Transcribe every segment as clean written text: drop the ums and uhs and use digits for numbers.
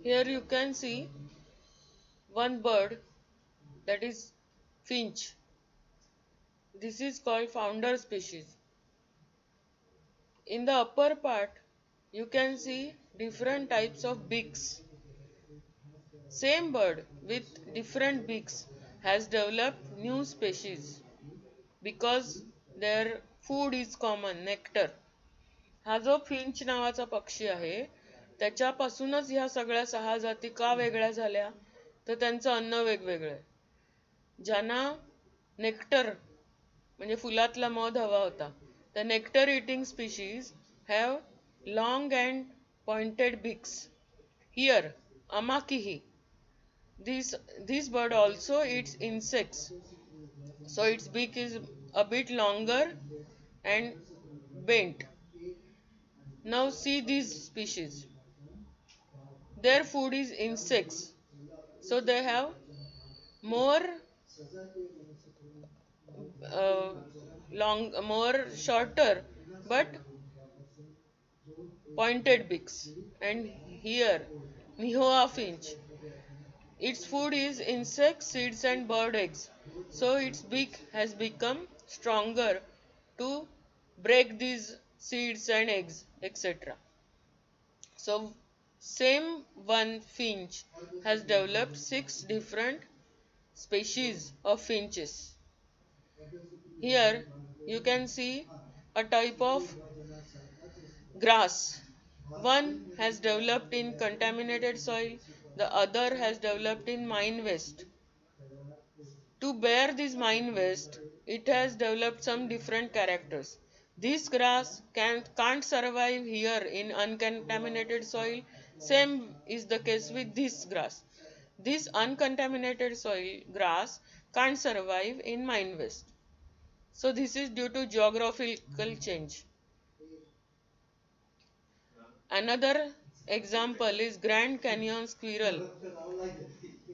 Here you can see one bird, that is finch. This is called founder species. In the upper part, you can see different types of beaks. Same bird with different beaks has developed new species because their food is common, nectar. हा जो Finch नावाचा पक्षी आहे त्याच्यापासूनच ह्या सगळ्या सहा जाती का वेगळ्या झाल्या, तर त्यांचं अन्न वेगवेगळं आहे. ज्यांना नेक्टर म्हणजे फुलातला मध हवा होता, the nectar eating species have long and pointed beaks. Here, Amakihi, this bird also eats insects, so its beak is a bit longer and bent. Now see these species. Their food is insects, so they have more uh, more shorter but pointed beaks. And here, Nihoa finch, its food is insects, seeds, and bird eggs. So its beak has become stronger to break these seeds and eggs, etc. So, same one finch has developed six different species of finches. Here you can see a type of grass. One has developed in contaminated soil, the other has developed in mine waste. To bear this mine waste, it has developed some different characters. This grass can't survive here in uncontaminated soil. Same is the case with this grass. This uncontaminated soil grass can't survive in mine waste. So this is due to geographical change. Another example is Grand Canyon squirrel.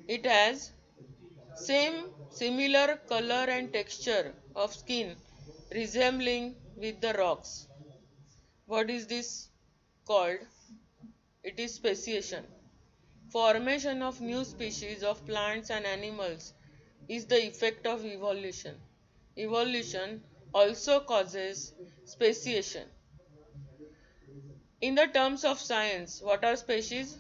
It has similar color and texture of skin resembling with the rocks. What is this called? It is speciation. Formation of new species of plants and animals is the effect of evolution. Evolution also causes speciation. In the terms of science, what are species?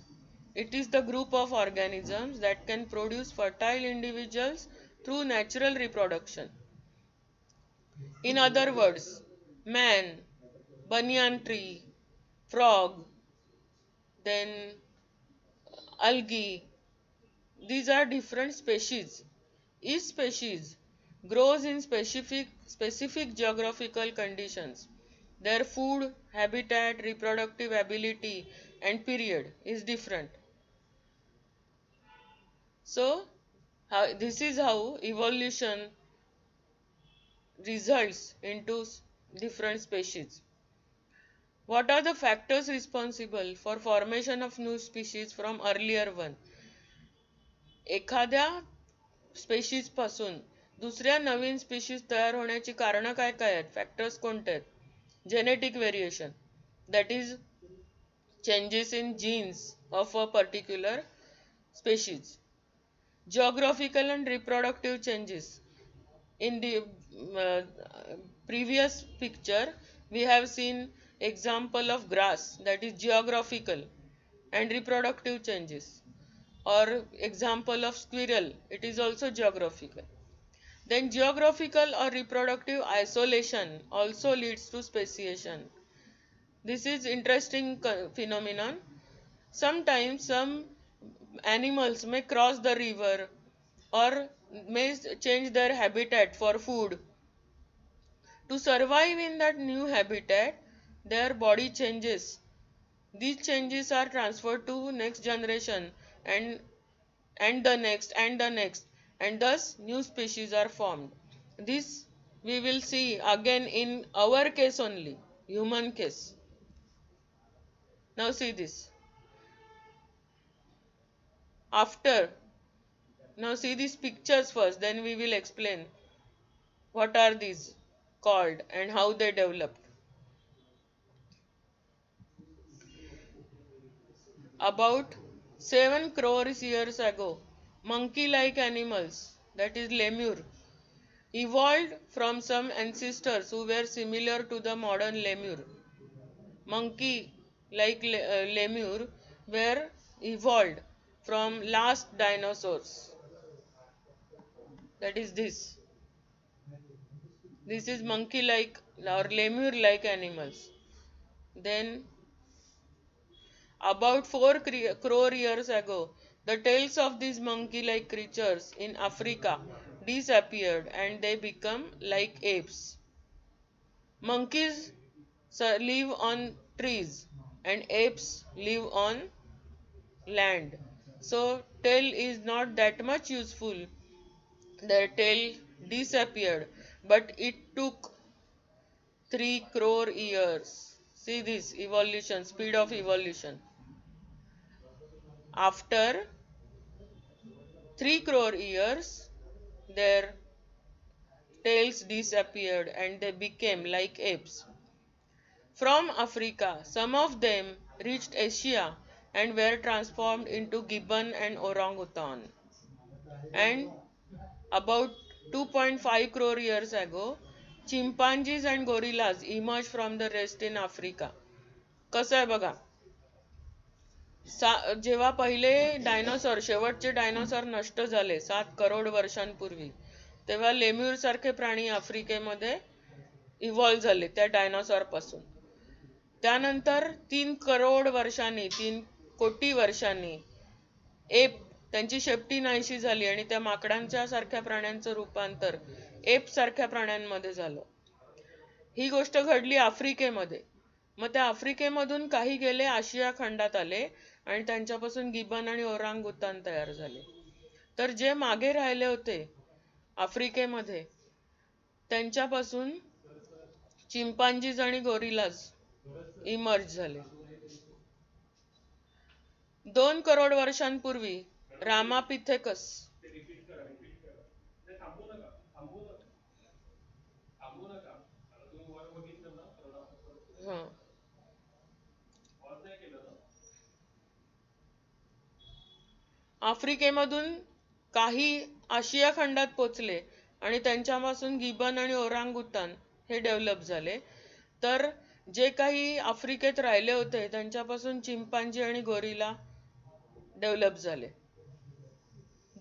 It is the group of organisms that can produce fertile individuals through natural reproduction. In other words, man, banyan tree, frog, then algae, these are different species. Each species grows in specific geographical conditions. Their food, habitat, reproductive ability, and period is different. So, this is how evolution results into different species. What are the factors responsible for formation of new species from earlier one? एखाद्या species पासून दुसऱ्या नवीन species तयार होण्याची कारण काय काय आहेत, factors कोणते आहेत? Genetic variation, that is changes in jeans of a particular species. Geographical and reproductive changes. In the previous picture, we have seen example of grass, that is geographical, and reproductive changes. Or example of squirrel, it is also geographical. Then geographical or reproductive isolation also leads to speciation. This is interesting phenomenon. Sometimes some animals may cross the river or may change their habitat for food. To survive in that new habitat, their body changes. These changes are transferred to next generation and the next and the next, and thus new species are formed. This we will see again in our case only, human case. Now see this. After, now see these pictures first, then we will explain what are these called and how they developed. About 7 crores years ago, monkey-like animals, that is lemur, evolved from some ancestors who were similar to the modern lemur. Monkey like lemur were evolved from last dinosaurs. That is this. This is monkey like or lemur like animals. Then about 4 crore years ago, the tails of these monkey like creatures in Africa disappeared and they become like apes. Monkeys live on trees and apes live on land. So tail is not that much useful. Their tail disappeared, but it took 3 crore years. See this evolution, speed of evolution. After 3 crore years, their tails disappeared and they became like apes. From Africa, some of them reached Asia and were transformed into gibbon and orangutan. And about 2.5 crore years ago, chimpanzees and gorillas emerged from the rest in Africa. कसं आहे बघा, जेव्हा पहिले dinosaur शेवटचे dinosaur नष्ट झाले 7 करोड वर्षांपूर्वी, तेव्हा लेम्यूर सारखे प्राणी आफ्रिकेमध्ये इव्हॉल्व झाले त्या डायनोसॉर पासून. त्यानंतर 3 करोड वर्षांनी 3 कोटी वर्षांनी एप त्यांची शेपटी नाहीशी झाली आणि त्या माकडांच्या सारख्या प्राण्यांचं रूपांतर एप सारख्या प्राण्यांमध्ये झालं. ही गोष्ट घडली आफ्रिकेमध्ये. मग त्या आफ्रिकेमधून काही गेले आशिया खंडात आले आणि त्यांच्यापासून गिबन आणि ओरांगुतान तयार झाले. तर जे मागे राहिले होते आफ्रिकेमध्ये त्यांच्यापासून चिंपांजीज आणि गोरिलाज इमर्ज झाले. 2 करोड वर्षांपूर्वी रामापिथेकस आफ्रिकेमधून काही आशिया खंडात पोचले आणि त्यांच्यापासून गिबन आणि ओरांगुतान हे डेव्हलप झाले. तर जे काही आफ्रिकेत राहिले होते त्यांच्यापासून चिंपांजी आणि गोरिला डेव्हलप झाले.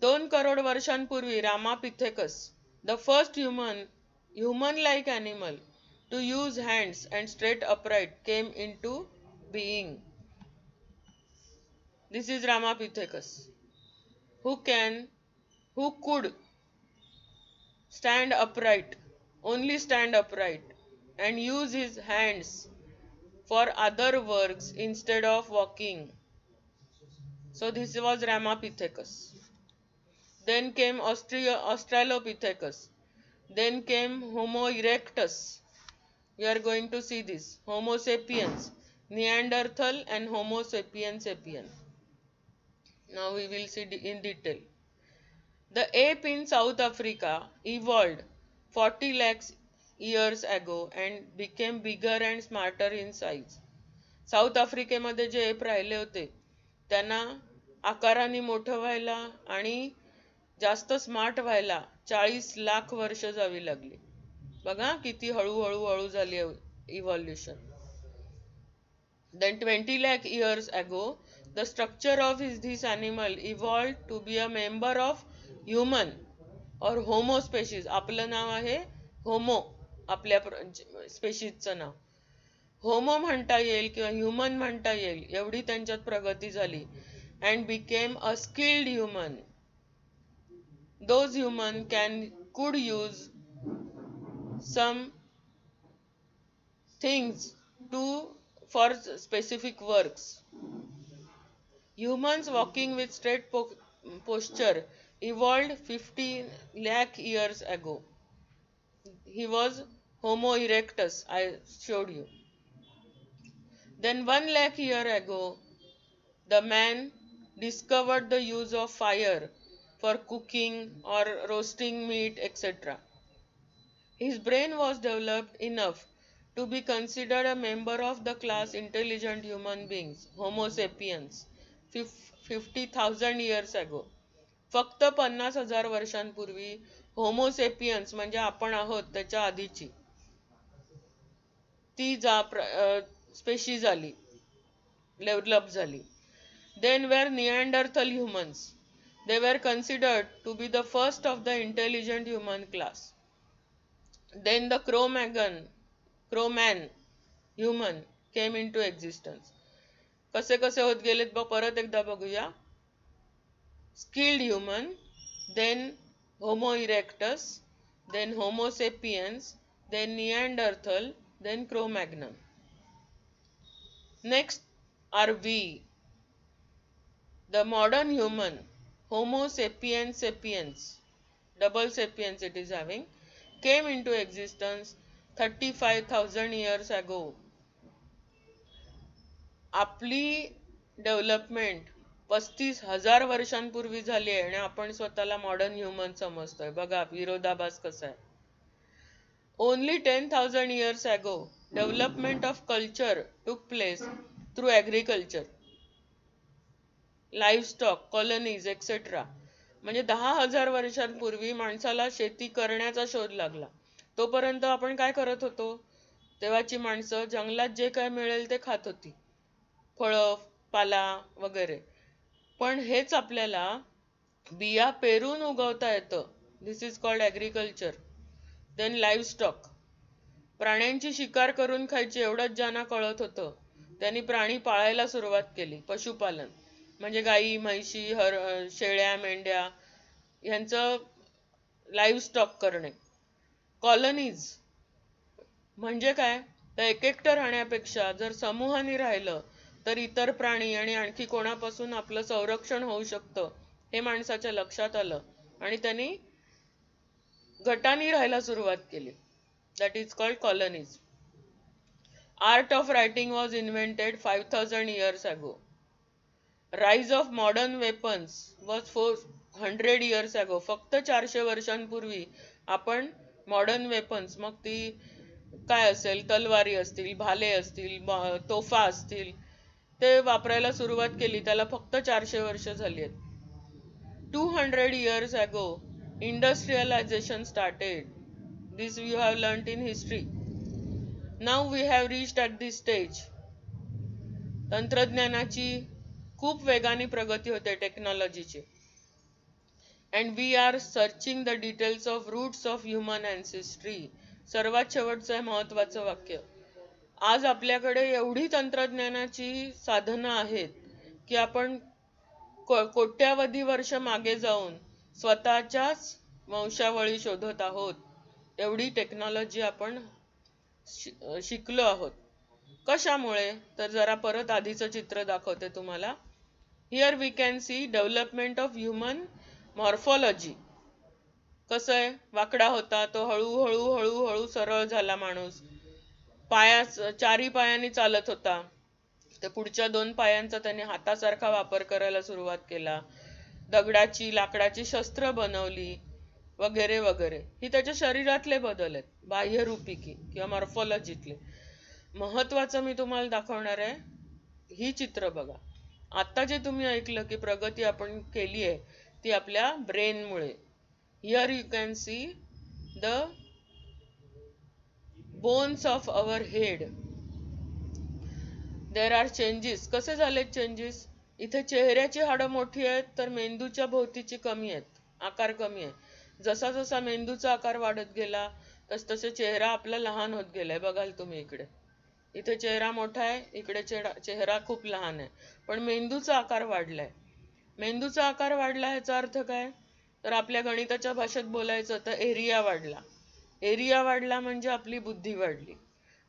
2 करोड वर्षांपूर्वी Ramapithecus, the first human like animal to use hands and straight upright, came into being. This is Ramapithecus, who could stand upright, only stand upright, and use his hands for other works instead of walking. So this was Ramapithecus. Then came Australopithecus. Then came Homo erectus. We are going to see this. Homo sapiens, Neanderthal and Homo sapien sapien. Now we will see in detail. The ape in South Africa evolved 40 lakhs years ago and became bigger and smarter in size. South आफ्रिकेमध्ये जे ape राहिले होते त्यांना आकाराने मोठं व्हायला आणि जास्त स्मार्ट व्हायला 40 लाख वर्ष जावी लागली. बघा किती हळू झाली evolution. Then 20 lakh years ago, the structure of this animal evolved to be a member of human or homo species. आपलं नाव आहे होमो, आपल्या स्पेशीजचं नाव होमो म्हणता येईल किंवा ह्युमन म्हणता येईल एवढी त्यांच्यात प्रगती झाली. and became a skilled human. Those human could use some things for specific works. Humans walking with straight posture evolved 50 lakh years ago. He was Homo erectus, I showed you. Then 1 lakh year ago, the man discovered the use of fire for cooking or roasting meat, etc. His brain was developed enough to be considered a member of the class intelligent human beings, Homo sapiens. 50,000 years ago. फक्त 50,000 वर्षांपूर्वी Homo sapiens म्हणजे आपण आहोत त्याच्या आधीची ती species आली, develop झाली. Then were Neanderthal humans. They were considered to be the first of the intelligent human class. Then the Cro-Magnon human came into existence. कसे कसे होत गेलेत परत एकदा बघूया. Skilled human, then Homo erectus, then Homo sapiens, then Neanderthal, then Cro-Magnon. Next are we, the modern human, Homo sapiens sapiens, double sapiens it is having, came into existence 35,000 years ago. आपली development 35,000 वर्षांपूर्वी झाली आहे आणि आपण स्वतःला modern human समजतोय. बघा विरोधाभास कसा आहे. Only 10,000 years ago, development of culture took place through agriculture, livestock, colonies, etc. म्हणजे 10,000 वर्षांपूर्वी माणसाला शेती करण्याचा शोध लागला. तोपर्यंत आपण काय करत होतो? तेव्हाची माणसं जंगलात जे काय मिळेल ते खात होती, फळं, पाला वगैरे. पण हेच आपल्याला बिया पेरून उगवता येतं. This is called agriculture. Then livestock, प्राण्यांची शिकार करून खायची एवढंच ज्यांना कळत होतं त्यांनी प्राणी पाळायला सुरुवात केली. पशुपालन म्हणजे गाई, म्हैशी, शेळ्या, मेंढ्या यांचं लाईव्हस्टॉक करणे. कॉलनीज म्हणजे काय, तर एकटं राहण्यापेक्षा जर समूहाने राहिलं तर इतर प्राणी आणि आणखी कोणापासून आपलं संरक्षण होऊ शकतं हे माणसाच्या लक्षात आलं आणि त्यांनी गटांनी राहायला सुरुवात केली. That is called colonies. Art of writing was invented 5,000 years ago. Rise of modern weapons was 400 years ago. फक्त 400 वर्षांपूर्वी आपण मॉडर्न वेपन्स, मग ती काय असेल, तलवारी असतील, भाले असतील, तोफा असतील, ते वापरायला सुरुवात केली. त्याला फक्त 400 वर्ष झाली आहेत. 200 years ago, industrialization started. This you have learnt in history. Now we have reached at this stage. तंत्रज्ञानाची खूप वेगाने प्रगती होते, टेक्नॉलॉजीची. And we are searching the details of roots of human ancestry. सर्वात शेवटचं आहे महत्वाचं वाक्य. आज आपल्याकडे एवढी तंत्रज्ञानाची साधनं आहेत की आपण कोट्यावधी वर्ष मागे जाऊन स्वतःच्याच वंशावळी शोधत आहोत. एवढी टेक्नॉलॉजी आपण शिकलो आहोत. कशामुळे, तर जरा परत आधीचं चित्र दाखवते तुम्हाला. Here we can see development of human morphology. कसं आहे, वाकडा होता तो हळूहळू हळूहळू सरळ झाला. माणूस चारी पायांनी चालत होता, तर पुढच्या 2 पायांचा त्याने हातासारखा वापर करायला सुरुवात केला. दगडाची, लाकडाची शस्त्र बनवली वगैरे वगैरे. ही त्याच्या शरीरातले बदल आहेत, बाह्यरूपिकी किंवा मॉर्फॉलॉजीतले. महत्वाचं मी तुम्हाला दाखवणार आहे, ही चित्र बघा. आता जे तुम्ही ऐकलं की प्रगती आपण केली आहे ती आपल्या ब्रेनमुळे. Here you can see the bones of our head. There are changes. कसे झाले चेंजेस? इथे चेहऱ्याची हाडं मोठी आहेत तर मेंदूच्या भोवतीची कमी आहेत, आकार कमी आहे. जसा जसा मेंदूचा आकार वाढत गेला तस तसे चेहरा आपला लहान होत गेलाय. बघाल तुम्ही इकडे, इथे चेहरा मोठा आहे, इकडे चेहरा खूप लहान आहे, पण मेंदूचा आकार वाढलाय. मेंदूचा आकार वाढला ह्याचा अर्थ काय, तर आपल्या गणिताच्या भाषेत बोलायचं तर एरिया वाढला. एरिया वाढला म्हणजे आपली बुद्धी वाढली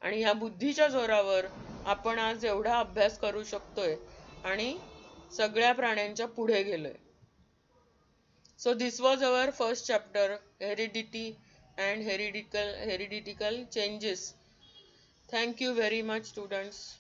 आणि ह्या बुद्धीच्या जोरावर आपण आज एवढा अभ्यास करू शकतोय आणि सगळ्या प्राण्यांच्या पुढे गेलोय. So this was our first chapter, heredity and hereditary changes. Thank you very much, students.